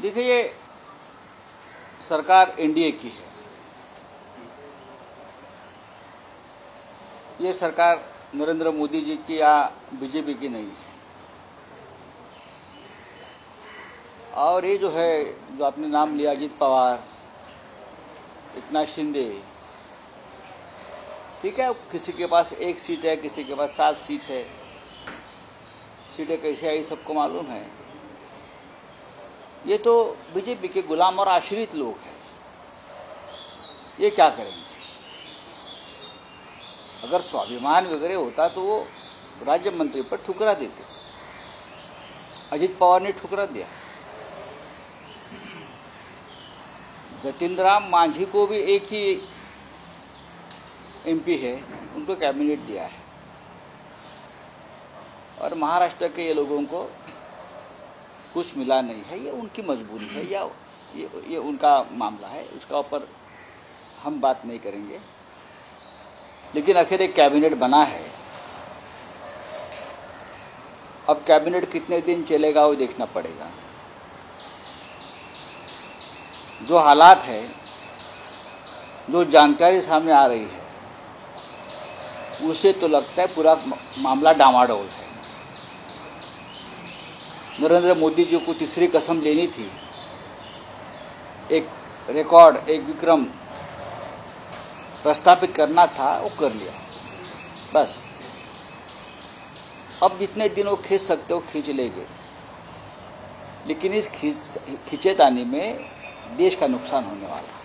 देखिए, ये सरकार एनडीए की है। ये सरकार नरेंद्र मोदी जी की या बीजेपी की नहीं है। और ये जो है, जो आपने नाम लिया, अजित पवार, एकनाथ शिंदे, ठीक है, किसी के पास 1 सीट है, किसी के पास 7 सीट है। सीटें कैसे आई सबको मालूम है। ये तो बीजेपी के गुलाम और आश्रित लोग हैं। ये क्या करेंगे? अगर स्वाभिमान वगैरह होता तो वो राज्य मंत्री पर ठुकरा देते। अजित पवार ने ठुकरा दिया। जतिन राम मांझी को भी एक ही एमपी है, उनको कैबिनेट दिया है। और महाराष्ट्र के ये लोगों को कुछ मिला नहीं है। ये उनकी मजबूरी है या ये उनका मामला है, उसका ऊपर हम बात नहीं करेंगे। लेकिन आखिर एक कैबिनेट बना है। अब कैबिनेट कितने दिन चलेगा वो देखना पड़ेगा। जो हालात है, जो जानकारी सामने आ रही है, उसे तो लगता है पूरा मामला डामाडोल है। नरेंद्र मोदी जी को तीसरी कसम लेनी थी, एक रिकॉर्ड, एक विक्रम प्रस्थापित करना था, वो कर लिया बस। अब जितने दिन वो खींच सकते हो खींच लेंगे, लेकिन इस खींचेतानी में देश का नुकसान होने वाला है।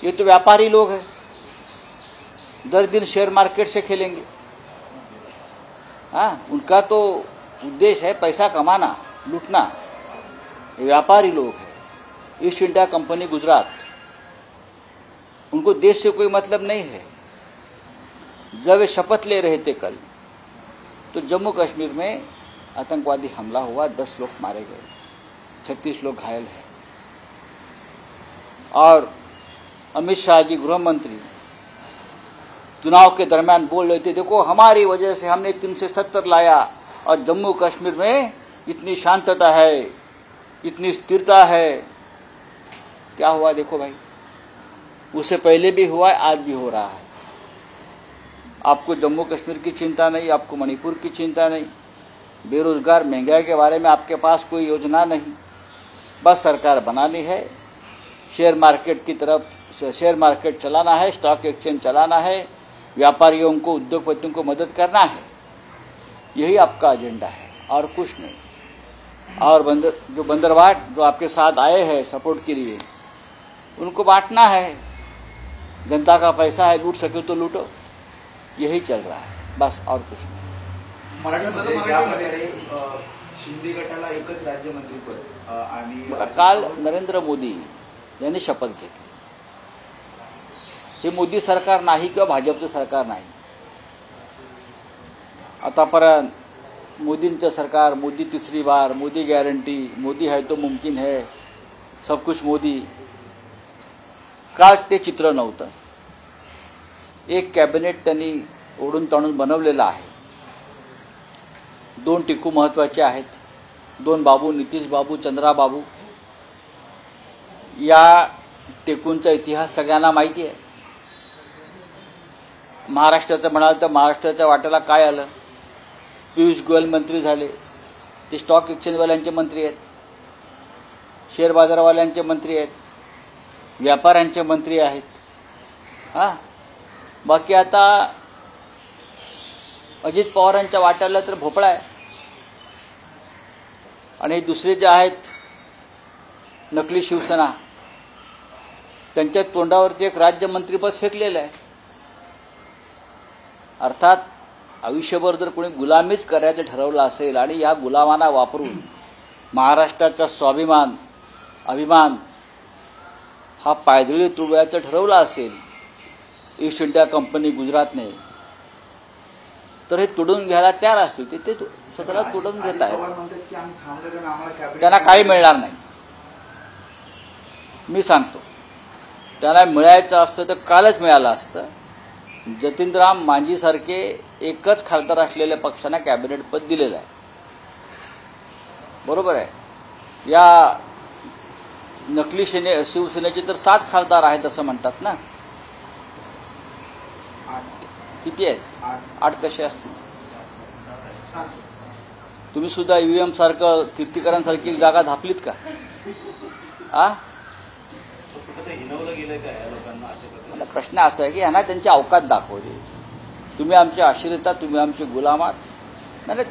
ये तो व्यापारी लोग हैं, दर दिन शेयर मार्केट से खेलेंगे। हाँ, उनका तो उद्देश्य है पैसा कमाना, लूटना। ये व्यापारी लोग हैं। ईस्ट इंडिया कंपनी गुजरात, उनको देश से कोई मतलब नहीं है। जब वे शपथ ले रहे थे कल, तो जम्मू कश्मीर में आतंकवादी हमला हुआ, 10 लोग मारे गए, 36 लोग घायल हैं। और अमित शाह जी गृह मंत्री चुनाव के दरमियान बोल रहे थे, देखो हमारी वजह से हमने 370 लाया और जम्मू कश्मीर में इतनी शांतता है, इतनी स्थिरता है। क्या हुआ देखो भाई, उससे पहले भी हुआ है, आज भी हो रहा है। आपको जम्मू कश्मीर की चिंता नहीं, आपको मणिपुर की चिंता नहीं, बेरोजगार, महंगाई के बारे में आपके पास कोई योजना नहीं। बस सरकार बनानी है, शेयर मार्केट की तरफ, शेयर मार्केट चलाना है, स्टॉक एक्सचेंज चलाना है, व्यापारियों को, उद्योगपतियों को मदद करना है। यही आपका एजेंडा है और कुछ नहीं। और बंदरवाट जो आपके साथ आए हैं सपोर्ट के लिए, उनको बांटना है। जनता का पैसा है, लूट सके तो लूटो। यही चल रहा है बस, और कुछ नहीं। शिंदे गटाला एकच राज्यमंत्रीपद आणि काल नरेंद्र मोदी यांनी शपथ घेतली। हे मोदी सरकार नाही किंवा भाजपचं सरकार नाही। आतापर्यंत मोदींचं सरकार, मोदी तीसरी बार, मोदी गॅरंटी, मोदी है तो मुमकिन है, सब कुछ मोदी। का ते चित्र नव्हतं। एक कॅबिनेट त्यांनी ओढून ताणून बनवलेलं आहे। 2 टिकू महत्वाचे आहेत। 2 बाबू, नितीश बाबू, चंद्रा बाबू। या टिकूंचा इतिहास सगळ्यांना माहिती आहे। महाराष्ट्राचं म्हणाल तर महाराष्ट्राच्या वाट्याला काय आलं? पियुष गोयल मंत्री झाले, ते स्टॉक एक्सचेंजवाल्यांचे मंत्री आहेत, शेअर बाजारवाल्यांचे मंत्री आहेत, व्यापाऱ्यांचे मंत्री आहेत। हां, बाकी आता अजित पवारांच्या वाट्याला तर भोपळा आहे। आणि दुसरे जे आहेत नकली शिवसेना, त्यांच्या तोंडावरती एक राज्यमंत्रीपद फेकलेलं आहे। अर्थात आयुष्यभर जर कोणी गुलामीच करायचं ठरवलं असेल आणि या गुलामांना वापरून महाराष्ट्राचा स्वाभिमान, अभिमान हा पायदळी तुडवायचं ठरवलं असेल ईस्ट इंडिया कंपनी गुजरातने, तर हे तुडून घ्यायला तयार असतील। ते स्वतःला तुडून घेत आहेत। त्यांना काही मिळणार नाही। मी सांगतो, त्यांना मिळायचं असतं तर कालच मिळालं असतं। जतिन राम मांझी सारखे एकच खासदार असलेल्या पक्षांना कॅबिनेट पद दिलेलं आहे, बरोबर आहे। या नकली शिवसेनेचे तर 7 खासदार आहेत असं म्हणतात ना. किती आहेत? 8 कसे असतील? तुम्ही सुद्धा ईव्हीएम सारखं कीर्तिकरांसारखी एक जागा धापलीत का? मला प्रश्न असा आहे की यांना त्यांची अवकात दाखवली. तुम्ही आमचे आश्रिता, तुम्ही आमचे गुलामात. नाही,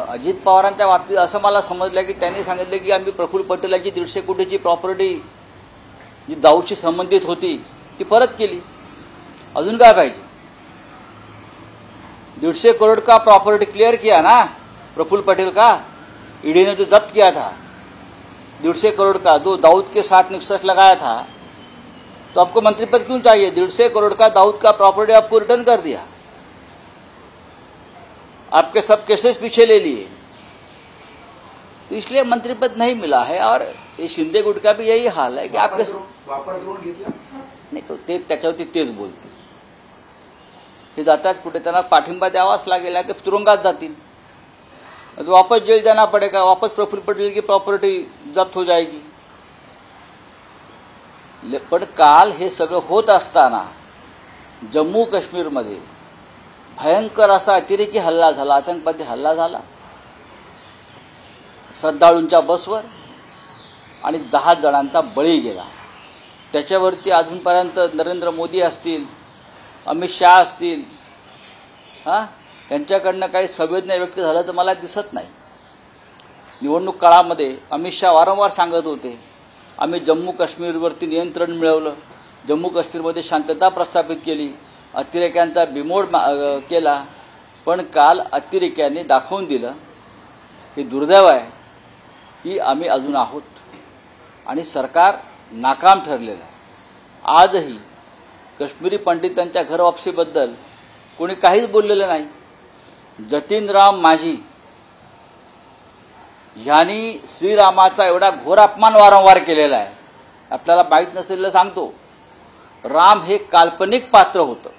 अजित पवारांच्या बाबतीत असं मला समजलं की त्यांनी सांगितलं की आम्ही प्रफुल्ल पटेलांची 150 कोटीची प्रॉपर्टी जी दाऊदशी संबंधित होती ती परत केली. अजून काय पाहिजे? 150 करोड़ का प्रॉपर्टी क्लियर किया ना प्रफुल्ल पटेल का. ईडी ने जो जब्त किया था 150 करोड़ का, जो दाऊद के साथ निक्सस लगाया था, तो आपको मंत्री पद क्यों चाहिए? 150 करोड़ का दाऊद का प्रॉपर्टी आपको रिटर्न कर दिया, आपके सब केसेस पीछे ले लिए, तो इसलिए मंत्री पद नहीं मिला है. और ये शिंदे गुट का भी यही हाल है की आपके वापर करून घेतला नाही, तो ते त्याच्यावरती तेच बोलते. हे जातात कुठे, त्यांना पाठिंबा द्यावाच लागेल, ते तुरुंगात जातील. तो वापस जेल जाना पड़ेगा, वापस प्रफुल्ल पटेल की प्रॉपर्टी जप्त हो जाएगी. पण काल हे सगळं होत असताना जम्मू काश्मीरमध्ये भयंकर असा अतिरेकी हल्ला झाला, आतंकवादी हल्ला झाला श्रद्धाळूंच्या बसवर आणि 10 जणांचा बळी गेला. त्याच्यावरती अजूनपर्यंत नरेंद्र मोदी असतील, अमित शाह असतील, यांच्याकडनं काही संवेदना व्यक्त झालं तर मला दिसत नाही. निवडणूक काळामध्ये अमित शाह वारंवार सांगत होते आम्ही जम्मू काश्मीरवरती नियंत्रण मिळवलं, जम्मू काश्मीरमध्ये शांतता प्रस्थापित केली, अतिरेक्यांचा बिमोड केला. पण काल अतिरेक्यांनी दाखवून दिलं, हे दुर्दैव आहे की आम्ही अजून आहोत आणि सरकार नाकाम ठरलेलं आहे. आजही काश्मीरी पंडितांच्या घरवापसीबद्दल कोणी काहीच बोललेलं नाही. जतीनराम मांझी यांनी श्रीरामाचा एवढा घोर अपमान वारंवार केलेला आहे. आपल्याला माहीत नसलेलं सांगतो, राम हे काल्पनिक पात्र होतं,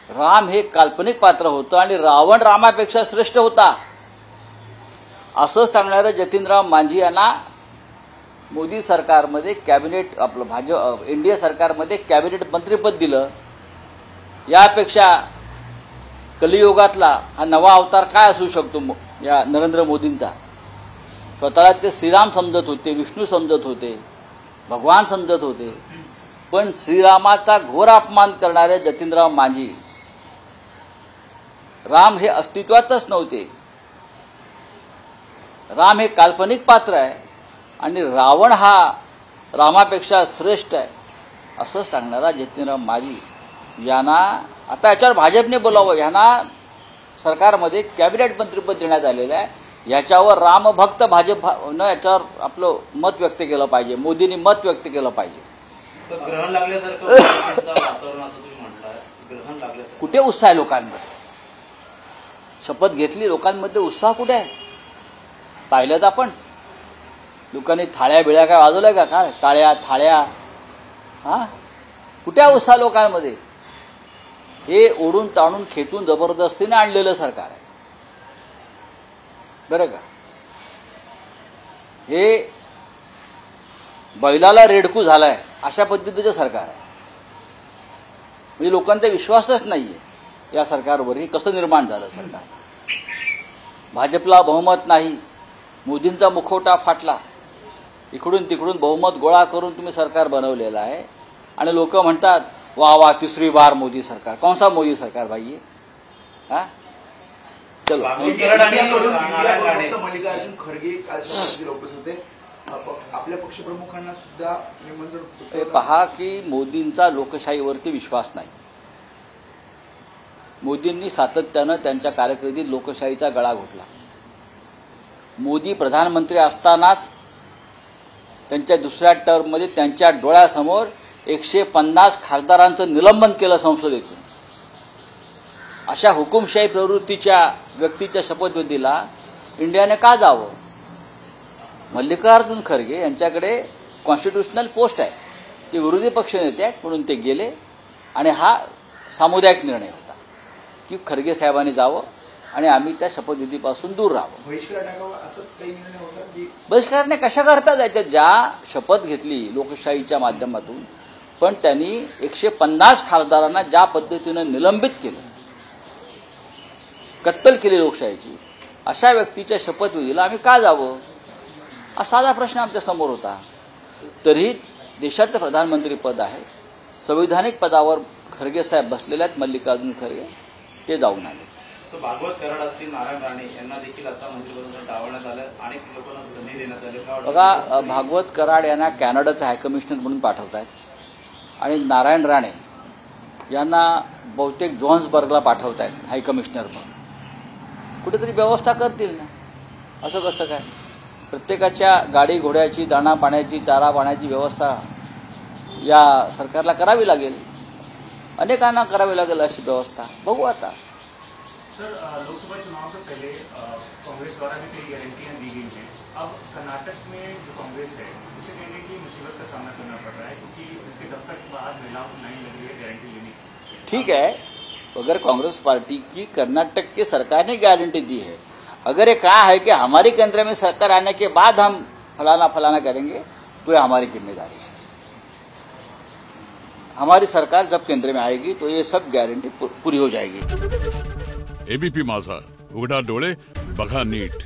राम हे काल्पनिक पात्र होतं आणि रावण रामापेक्षा श्रेष्ठ होता असं सांगणारं जतीनराम मांझी यांना मोदी सरकारमध्ये कॅबिनेट, आपलं भाजप एनडीए सरकारमध्ये कॅबिनेट मंत्रीपद दिलं. यापेक्षा कलियुगातला हा नवा अवतार काय असू शकतो या नरेंद्र मोदींचा. स्वतःला ते श्रीराम समजत होते, विष्णू समजत होते, भगवान समजत होते. पण श्रीरामाचा घोर अपमान करणारे जतीनराम मांझी, राम हे अस्तित्वातच नव्हते, राम हे काल्पनिक पात्र आहे आणि रावण हा रामापेक्षा श्रेष्ठ आहे असं सांगणारा जतीनराम मांझी यांना आता याच्यावर भाजपने बोलावं, यांना सरकारमध्ये कॅबिनेट मंत्रीपद देण्यात आलेलं आहे. याच्यावर रामभक्त भाजपनं याच्यावर आपलं मत व्यक्त केलं पाहिजे, मोदींनी मत व्यक्त केलं पाहिजे. ग्रहण लागल्यासारखं वातावरण असं तुम्ही म्हटलं, ग्रहण लागल्यासारखं कुठे उत्साह आहे लोकांमध्ये? शपथ घेतली, लोकांमध्ये उत्साह कुठे आहे? पाहिलं तर आपण लोकांनी थाळ्या बिळ्या काय वाजवल्या का? काय टाळ्या थाळ्या? कुठे आहे उत्साह लोकांमध्ये? हे ओढून ताणून खेचून जबरदस्तीने आणलेलं सरकार आहे बरं का. हे बैलाला रेडकू झालाय अशा पद्धतीचं सरकार आहे. म्हणजे लोकांचा विश्वासच नाहीये या सरकारवर. हे कसं निर्माण झालं सरकार? भाजपला बहुमत नाही, मोदींचा मुखवटा फाटला, इकडून तिकडून बहुमत गोळा करून तुम्ही सरकार बनवलेलं आहे आणि लोक म्हणतात वाह वाह 3री बार मोदी सरकार. कौन सा मोदी सरकार भाई ये? चलो मल्लिकार्जुन खरगे काल उपस्थित होते. आपल्या पक्षप्रमुखांना सुद्धा निमंत्रण. पहा की मोदींचा लोकशाहीवरती विश्वास नाही. मोदींनी सातत्यानं त्यांच्या कारकिर्दीत लोकशाहीचा गळा घोटला. मोदी प्रधानमंत्री असतानाच त्यांच्या दुसऱ्या टर्ममध्ये त्यांच्या डोळ्यासमोर 150 खासदारांचं निलंबन केलं संसदेतून. अशा हुकुमशाही प्रवृत्तीच्या व्यक्तीच्या शपथविधीला इंडियाने का जावं? मल्लिकार्जुन खरगे यांच्याकडे कॉन्स्टिट्यूशनल पोस्ट आहे, ते विरोधी पक्षनेते आहेत म्हणून ते गेले आणि हा सामुदायिक निर्णय होता की खरगे साहेबांनी जावं आणि आम्ही त्या शपथविधीपासून दूर राहावं. बहिष्कार टाकावा असंच काही निर्णय होता की बहिष्कारने कशा करता जायच्या? ज्या शपथ घेतली लोकशाहीच्या माध्यमातून, पण त्यांनी 150 खासदारांना ज्या पद्धतीनं निलंबित केलं, कत्तल केली लोकशाहीची, अशा व्यक्तीच्या शपथविधीला आम्ही का जावं? हा साधा प्रश्न आमच्या समोर होता. तरी देशाचं प्रधानमंत्री पद आहे, संविधानिक पदावर खरगे साहेब बसलेले आहेत, मल्लिकार्जुन खरगे, ते जाऊन आले. भागवत कराड असतील, नारायण राणे यांना देखील आता मंत्रिपदातून डावलण्यात आलं, अनेक लोकांना संधी देण्यात आली. बघा, भागवत कराड यांना कॅनडाचा हायकमिशनर म्हणून पाठवत आहेत आणि नारायण राणे यांना बहुतेक जोहान्सबर्गला पाठवत आहेत हायकमिशनर म्हणून. कुठेतरी व्यवस्था करतील ना, असं कसं काय? प्रत्येकाच्या गाडी घोड्याची, दाणा पाण्याची, चारा पाण्याची व्यवस्था या सरकारला करावी लागेल, अनेकांना करावी लागेल अशी व्यवस्था. बघू आता. सर, लोकसभा चुनाव से पहले कांग्रेस द्वारा भी कई गारंटियां दी गई हैं. अब कर्नाटक में जो कांग्रेस है उसे कहने की मुसीबत का सामना करना पड़ रहा है क्योंकि उनके दफ्तर के बाहर महिलाओं की लाइन लग रही है गारंटी लेने की. ठीक है, अगर कांग्रेस पार्टी की कर्नाटक की सरकार ने गारंटी दी है, अगर ये कहा है कि हमारी केंद्र में सरकार आने के बाद हम फलाना फलाना करेंगे, तो ये हमारी जिम्मेदारी है. हमारी सरकार जब केंद्र में आएगी तो ये सब गारंटी पूरी हो जाएगी. एबीपी माझा, उघडा डोळे बघा नीट.